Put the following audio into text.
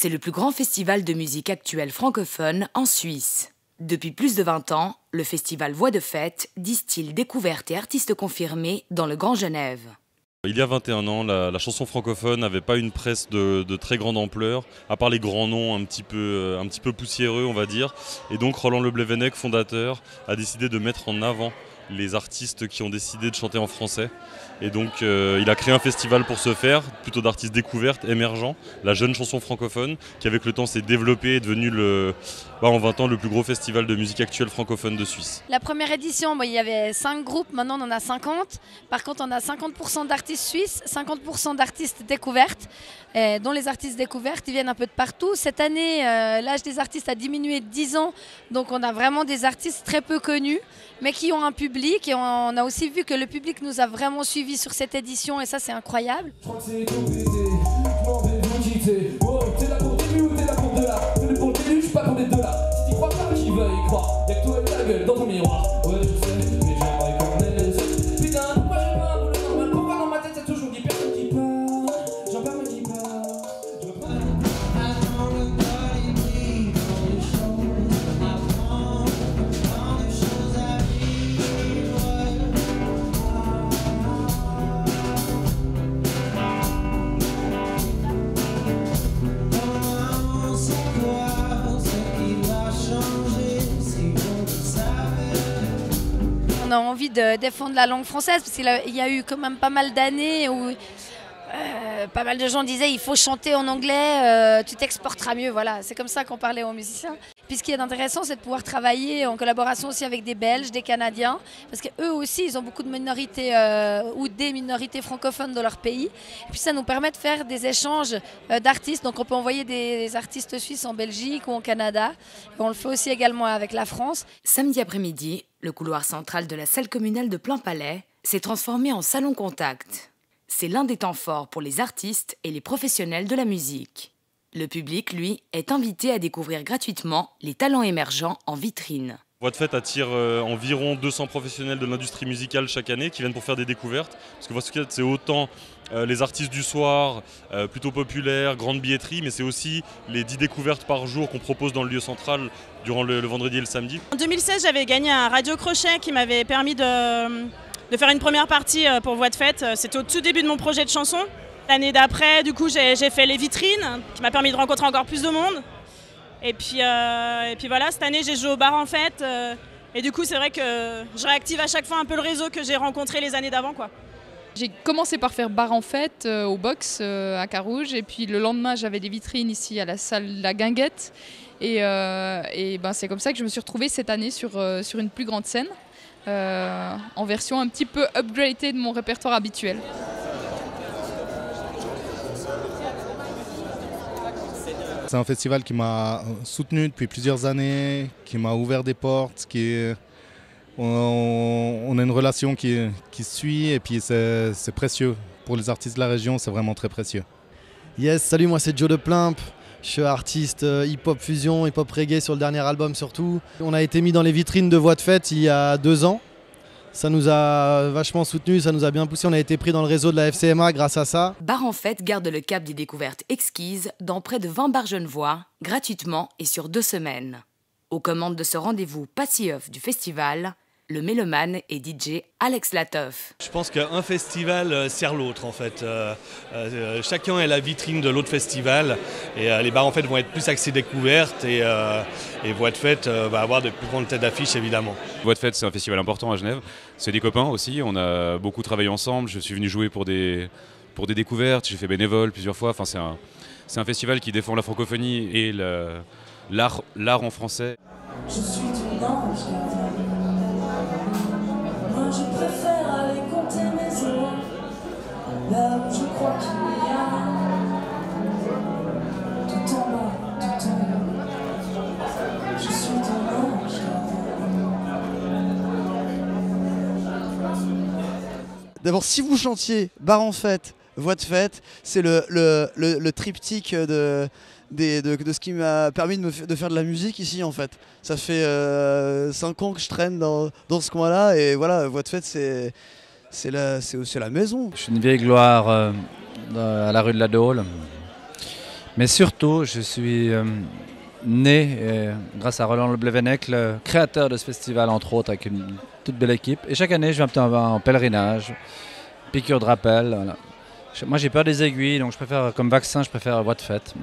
c'est le plus grand festival de musique actuelle francophone en Suisse. Depuis plus de 20 ans, le festival Voix de Fête distille découvertes et artistes confirmés dans le Grand Genève. Il y a 21 ans, la chanson francophone n'avait pas une presse de très grande ampleur, à part les grands noms un petit peu poussiéreux, on va dire. Et donc Roland Le Blevenec, fondateur, a décidé de mettre en avant les artistes qui ont décidé de chanter en français. Et donc il a créé un festival pour ce faire, plutôt d'artistes découvertes, émergents, la jeune chanson francophone, qui avec le temps s'est développée et est devenu en 20 ans le plus gros festival de musique actuelle francophone de Suisse. La première édition, il y avait 5 groupes, maintenant on en a 50. Par contre on a 50% d'artistes suisses, 50% d'artistes découvertes, dont les artistes découvertes ils viennent un peu de partout. Cette année, l'âge des artistes a diminué de 10 ans, donc on a vraiment des artistes très peu connus, mais qui ont un public, et on a aussi vu que le public nous a vraiment suivis sur cette édition, et ça c'est incroyable. Je crois que c'est compliqué, je m'en vais vous quitter. Oh, t'es là pour le début ou t'es là pour de là? T'es là pour le début, je suis pas pour les deux là. Si t'y crois pas, qui va y croire? Y'a que toi et ta gueule dans ton miroir. Ouais, je sais, mais j'aimerais qu'on laisse. Putain, pourquoi j'ai pas un boulot normal? Pourquoi dans ma tête y'a toujours dit personne qui part? J'en parle, mais qui part? Je veux pas. On a envie de défendre la langue française parce qu'il y a eu quand même pas mal d'années où pas mal de gens disaient il faut chanter en anglais, tu t'exporteras mieux. Voilà, c'est comme ça qu'on parlait aux musiciens. Puis ce qui est intéressant, c'est de pouvoir travailler en collaboration aussi avec des Belges, des Canadiens, parce qu'eux aussi, ils ont beaucoup de minorités ou des minorités francophones dans leur pays. Et puis ça nous permet de faire des échanges d'artistes. Donc on peut envoyer des artistes suisses en Belgique ou au Canada. Et on le fait aussi également avec la France. Samedi après-midi, le couloir central de la salle communale de Plainpalais s'est transformé en salon contact. C'est l'un des temps forts pour les artistes et les professionnels de la musique. Le public, lui, est invité à découvrir gratuitement les talents émergents en vitrine. Voix de Fête attire environ 200 professionnels de l'industrie musicale chaque année qui viennent pour faire des découvertes. Parce que Voix de Fête, c'est autant les artistes du soir, plutôt populaires, grande billetterie, mais c'est aussi les 10 découvertes par jour qu'on propose dans le lieu central durant le vendredi et le samedi. En 2016, j'avais gagné un radio crochet qui m'avait permis de faire une première partie pour Voix de Fête. C'était au tout début de mon projet de chanson. L'année d'après, du coup, j'ai fait les vitrines, qui m'a permis de rencontrer encore plus de monde. Et puis voilà, cette année, j'ai joué au bar en fête. Et du coup, c'est vrai que je réactive à chaque fois un peu le réseau que j'ai rencontré les années d'avant, quoi. J'ai commencé par faire bar en fête au box à Carouge. Et puis le lendemain, j'avais des vitrines ici à la salle La Guinguette. Et c'est comme ça que je me suis retrouvée cette année sur une plus grande scène, en version un petit peu upgradée de mon répertoire habituel. C'est un festival qui m'a soutenu depuis plusieurs années, qui m'a ouvert des portes, on a une relation qui suit et puis c'est précieux. Pour les artistes de la région, c'est vraiment très précieux. Yes, salut, moi c'est Joe de Plimp. Je suis artiste hip-hop fusion, hip-hop reggae sur le dernier album surtout. On a été mis dans les vitrines de Voix de Fête il y a 2 ans. Ça nous a vachement soutenus, ça nous a bien poussé. On a été pris dans le réseau de la FCMA grâce à ça. Bar en Fête garde le cap des découvertes exquises dans près de 20 bars genevois, gratuitement et sur 2 semaines. Aux commandes de ce rendez-vous pas si off du festival, le mélomane et DJ Alex Latoff. Je pense qu'un festival sert l'autre en fait. Chacun est la vitrine de l'autre festival et les bars en fait vont être plus axés découvertes et Voix de Fête va avoir de plus grandes têtes d'affiche évidemment. Voix de Fête, c'est un festival important à Genève. C'est des copains aussi, on a beaucoup travaillé ensemble. Je suis venu jouer pour des découvertes, j'ai fait bénévole plusieurs fois. Enfin, c'est un festival qui défend la francophonie et l'art en français. Je suis ton ange gardien. Moi je préfère aller compter mes heures. Là où je crois qu'il y a. Tout en bas, tout en haut. Je suis ton ange gardien. D'abord, si vous chantiez bar en fête, Voix de Fête, c'est le triptyque de ce qui m'a permis de faire de la musique ici en fait. Ça fait 5 ans que je traîne dans ce coin-là et voilà, Voix de Fête c'est aussi la maison. Je suis une vieille gloire à la rue de la Dôle. Mais surtout, je suis né grâce à Roland Le Blevenec, le créateur de ce festival, entre autres, avec une toute belle équipe. Et chaque année, je viens en pèlerinage, piqûre de rappel. Voilà. Moi, j'ai peur des aiguilles, donc je préfère, comme vaccin, je préfère Voix de Fête.